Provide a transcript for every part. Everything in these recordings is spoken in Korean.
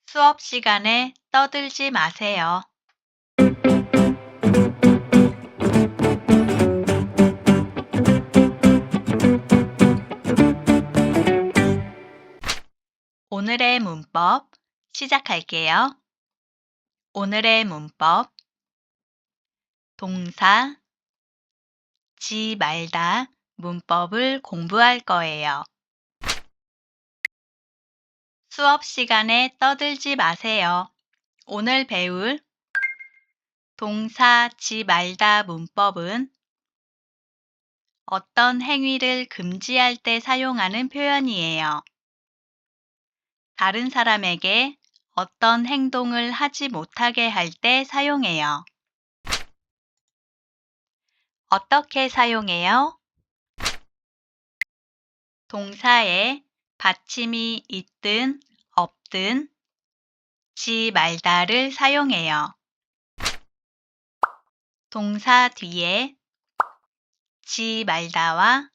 수업 시간에 떠들지 마세요. 오늘의 문법 시작할게요. 오늘의 문법 동사, 지 말다 문법을 공부할 거예요. 수업 시간에 떠들지 마세요. 오늘 배울 동사, 지 말다 문법은 어떤 행위를 금지할 때 사용하는 표현이에요. 다른 사람에게 어떤 행동을 하지 못하게 할 때 사용해요. 어떻게 사용해요? 동사에 받침이 있든 없든 지 말다를 사용해요. 동사 뒤에 지 말다와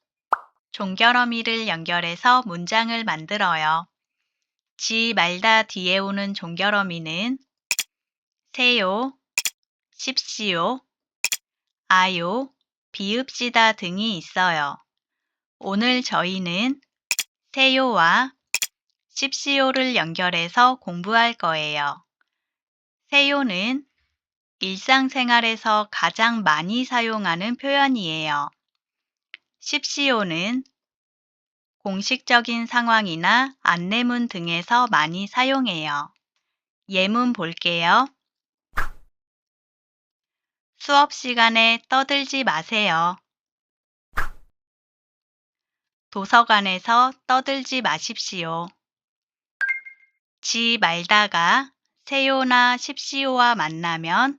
종결어미를 연결해서 문장을 만들어요. 지 말다 뒤에 오는 종결어미는 세요, 십시오, 아요, 비읍시다 등이 있어요. 오늘 저희는 세요와 십시오를 연결해서 공부할 거예요. 세요는 일상생활에서 가장 많이 사용하는 표현이에요. 십시오는 공식적인 상황이나 안내문 등에서 많이 사용해요. 예문 볼게요. 수업 시간에 떠들지 마세요. 도서관에서 떠들지 마십시오. 지 말다가 세요나 십시오와 만나면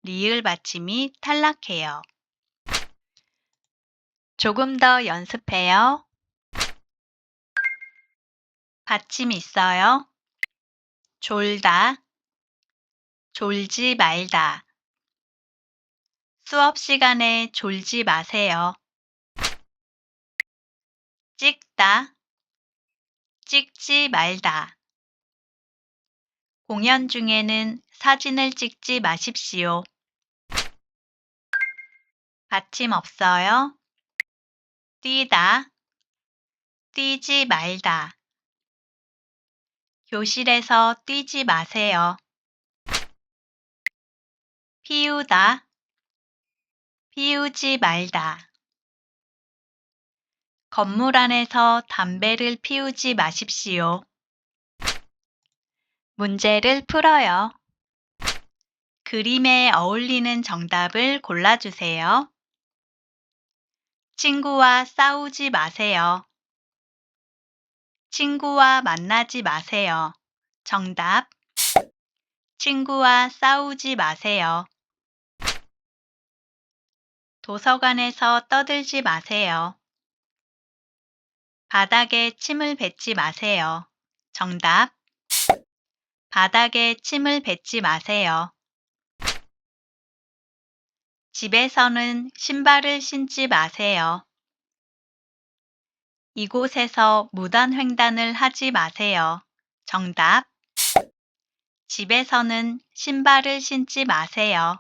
리을 받침이 탈락해요. 조금 더 연습해요. 받침 있어요. 졸다, 졸지 말다. 수업 시간에 졸지 마세요. 찍다, 찍지 말다. 공연 중에는 사진을 찍지 마십시오. 받침 없어요. 뛰다, 뛰지 말다. 교실에서 뛰지 마세요. 피우다, 피우지 말다. 건물 안에서 담배를 피우지 마십시오. 문제를 풀어요. 그림에 어울리는 정답을 골라주세요. 친구와 싸우지 마세요. 친구와 만나지 마세요. 정답. 친구와 싸우지 마세요. 도서관에서 떠들지 마세요. 바닥에 침을 뱉지 마세요. 정답. 바닥에 침을 뱉지 마세요. 집에서는 신발을 신지 마세요. 이곳에서 무단횡단을 하지 마세요. 정답. 집에서는 신발을 신지 마세요.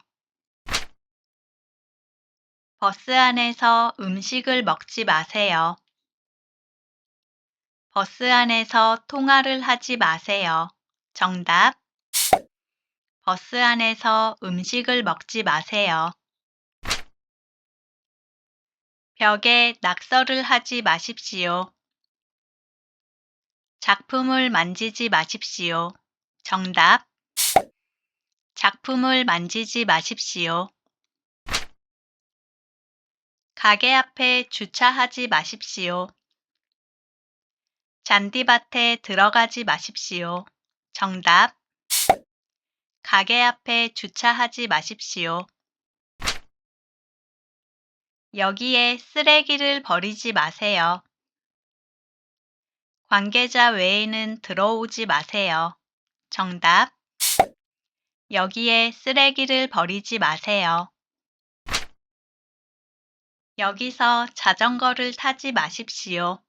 버스 안에서 음식을 먹지 마세요. 버스 안에서 통화를 하지 마세요. 정답. 버스 안에서 음식을 먹지 마세요. 벽에 낙서를 하지 마십시오. 작품을 만지지 마십시오. 정답. 작품을 만지지 마십시오. 가게 앞에 주차하지 마십시오. 잔디밭에 들어가지 마십시오. 정답. 가게 앞에 주차하지 마십시오. 여기에 쓰레기를 버리지 마세요. 관계자 외에는 들어오지 마세요. 정답. 여기에 쓰레기를 버리지 마세요. 여기서 자전거를 타지 마십시오.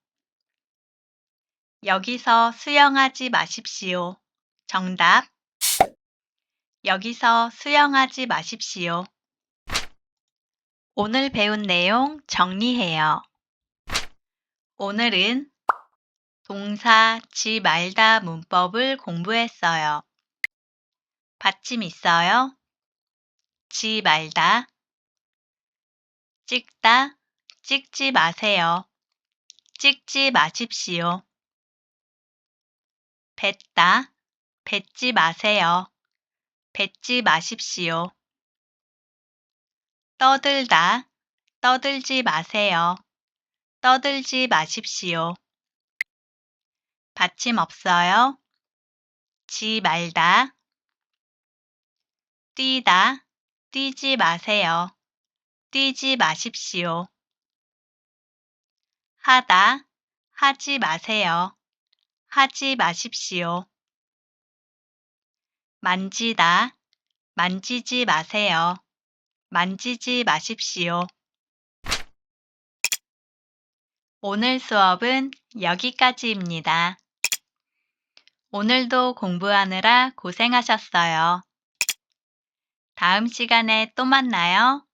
여기서 수영하지 마십시오. 정답. 여기서 수영하지 마십시오. 오늘 배운 내용 정리해요. 오늘은 동사 지 말다 문법을 공부했어요. 받침 있어요. 지 말다. 찍다. 찍지 마세요. 찍지 마십시오. 뱉다. 뱉지 마세요. 뱉지 마십시오. 떠들다. 떠들지 마세요. 떠들지 마십시오. 받침 없어요. 지 말다. 뛰다. 뛰지 마세요. 뛰지 마십시오. 하다. 하지 마세요. 하지 마십시오. 만지다. 만지지 마세요. 만지지 마십시오. 오늘 수업은 여기까지입니다. 오늘도 공부하느라 고생하셨어요. 다음 시간에 또 만나요.